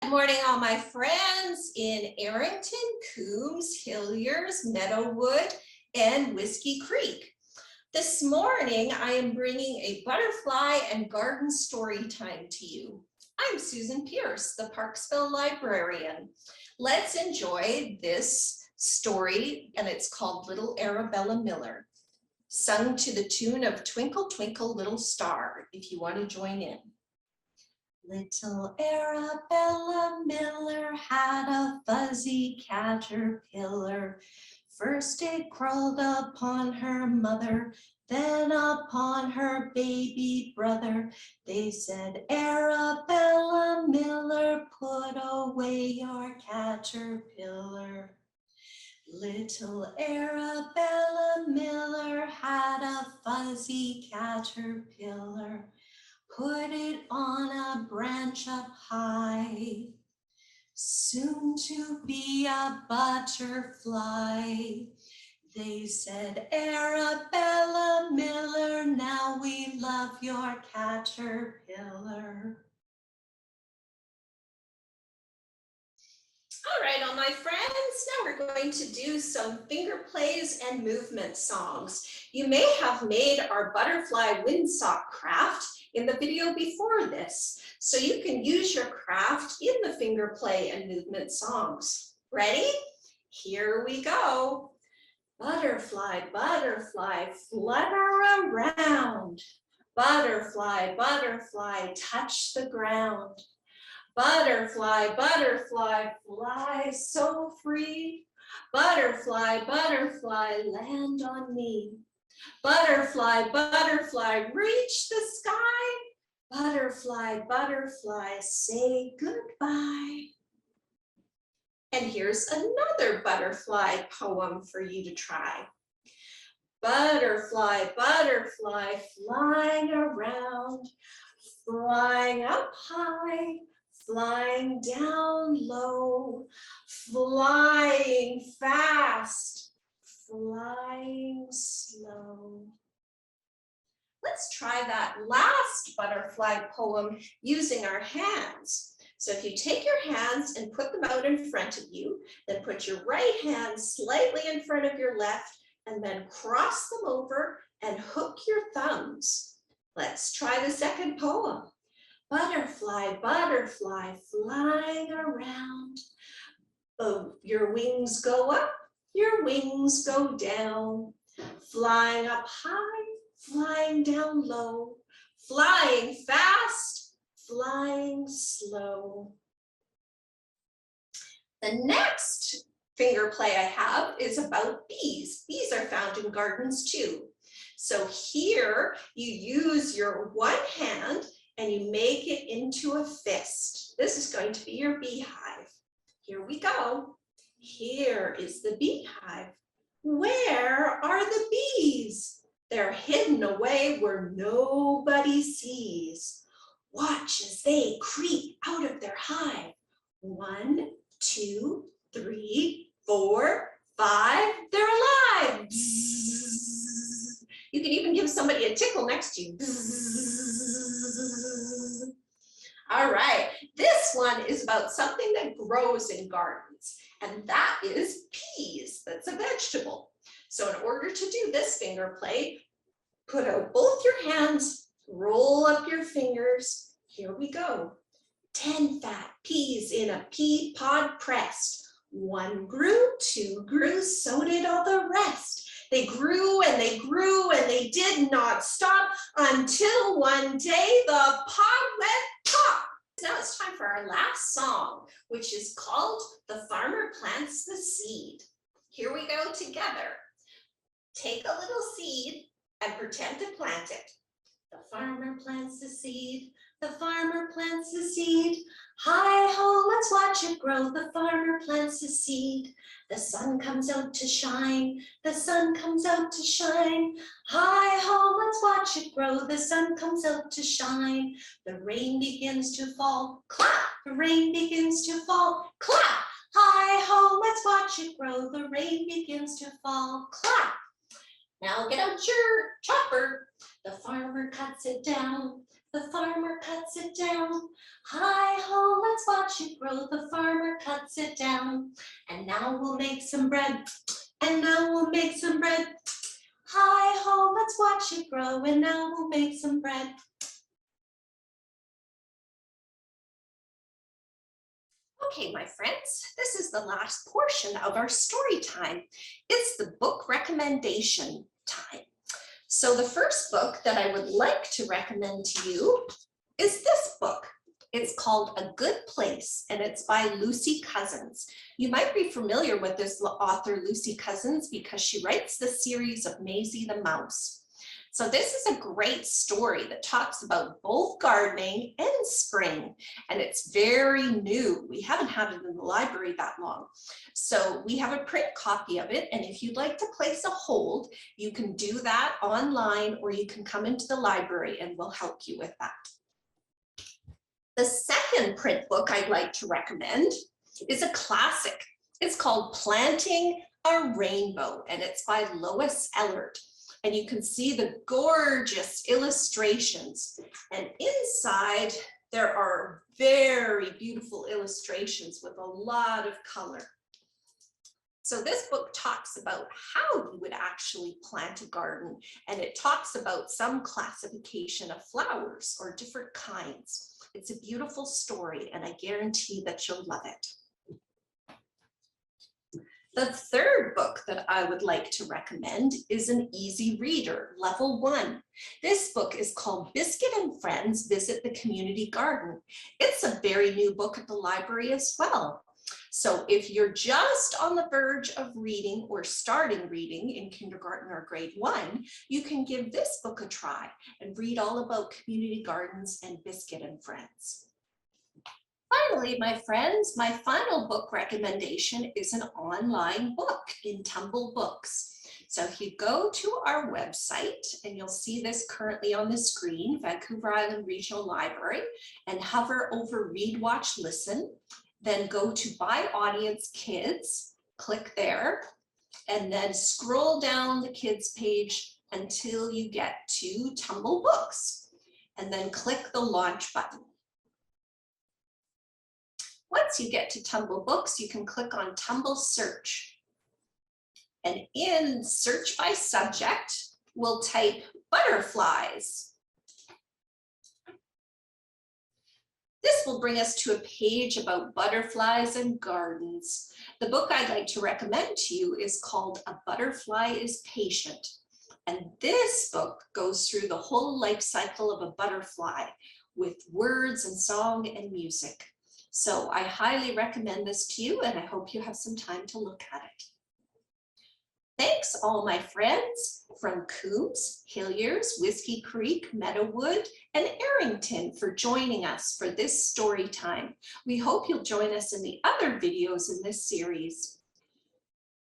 Good morning, all my friends in Arrington, Coombs, Hilliers, Meadowwood, and Whiskey Creek. This morning, I am bringing a butterfly and garden story time to you. I'm Susan Pierce, the Parksville Librarian. Let's enjoy this story, and it's called Little Arabella Miller, sung to the tune of Twinkle, Twinkle, Little Star, if you want to join in. Little Arabella Miller had a fuzzy caterpillar. First it crawled upon her mother, then upon her baby brother. They said, Arabella Miller, put away your caterpillar. Little Arabella Miller had a fuzzy caterpillar. Put it on a branch up high, soon to be a butterfly. They said, Arabella Miller, now we love your caterpillar. All right, all my friends, now we're going to do some finger plays and movement songs. You may have made our butterfly windsock craft in the video before this, so you can use your craft in the finger play and movement songs. Ready? Here we go. Butterfly, butterfly, flutter around. Butterfly, butterfly, touch the ground. Butterfly, butterfly, fly so free. Butterfly, butterfly, land on me. Butterfly, butterfly, reach the sky. Butterfly, butterfly, say goodbye. And here's another butterfly poem for you to try. Butterfly, butterfly, flying around, flying up high, flying down low, flying fast, flying slow. Let's try that last butterfly poem using our hands. So if you take your hands and put them out in front of you, then put your right hand slightly in front of your left, and then cross them over and hook your thumbs. Let's try the second poem. Butterfly, butterfly, flying around. Oh, your wings go up, your wings go down. Flying up high, flying down low. Flying fast, flying slow. The next finger play I have is about bees. Bees are found in gardens too. So here you use your one hand and you make it into a fist. This is going to be your beehive. Here we go. Here is the beehive. Where are the bees? They're hidden away where nobody sees. Watch as they creep out of their hive. 1, 2, 3, 4, 5. They're alive. Bzzz. You can even give somebody a tickle next to you. Bzzz. All right, this one is about something that grows in gardens, and that is peas. That's a vegetable. So in order to do this finger play, put out both your hands, roll up your fingers. Here we go. 10 fat peas in a pea pod pressed. 1 grew, 2 grew, so did all the rest. They grew and they grew and they did not stop until one day the pod went pop. Now it's time for our last song, which is called The Farmer Plants the Seed. Here we go together. Take a little seed and pretend to plant it. The farmer plants the seed, the farmer plants the seed. Hi-ho, let's watch it grow. The farmer plants the seed. The sun comes out to shine, the sun comes out to shine. Hi-ho, let's watch it grow. The sun comes out to shine. The rain begins to fall, clap. The rain begins to fall, clap. Hi-ho, let's watch it grow. The rain begins to fall, clap. Now get out your chopper. The farmer cuts it down. The farmer cuts it it down. Hi-ho, let's watch it grow. The farmer cuts it down. And now we'll make some bread. And now we'll make some bread. Hi-ho, let's watch it grow. And now we'll make some bread. Okay, my friends, this is the last portion of our story time. It's the book recommendation time. So the first book that I would like to recommend to you is this book. It's called A Good Place, and it's by Lucy Cousins. You might be familiar with this author, Lucy Cousins, because she writes the series of Maisie the Mouse. So this is a great story that talks about both gardening and spring, and it's very new. We haven't had it in the library that long. So we have a print copy of it, and if you'd like to place a hold, you can do that online, or you can come into the library and we'll help you with that. The second print book I'd like to recommend is a classic. It's called Planting a Rainbow, and it's by Lois Ellert. And you can see the gorgeous illustrations. And inside, there are very beautiful illustrations with a lot of color. So this book talks about how you would actually plant a garden, and it talks about some classification of flowers or different kinds. It's a beautiful story, and I guarantee that you'll love it. The third book that I would like to recommend is an easy reader, level 1. This book is called Biscuit and Friends Visit the Community Garden. It's a very new book at the library as well. So if you're just on the verge of reading or starting reading in kindergarten or grade 1, you can give this book a try and read all about community gardens and Biscuit and Friends. Finally, my friends, my final book recommendation is an online book in Tumble Books. So if you go to our website, and you'll see this currently on the screen, Vancouver Island Regional Library, and hover over Read, Watch, Listen, then go to By Audience Kids, click there, and then scroll down the kids page until you get to Tumble Books, and then click the launch button. Once you get to Tumble Books, you can click on Tumble Search. And in Search by Subject, we'll type butterflies. This will bring us to a page about butterflies and gardens. The book I'd like to recommend to you is called A Butterfly is Patient. And this book goes through the whole life cycle of a butterfly with words and song and music. So I highly recommend this to you, and I hope you have some time to look at it. Thanks all my friends from Coombs, Hilliers, Whiskey Creek, Meadowood, and Arrington for joining us for this story time. We hope you'll join us in the other videos in this series.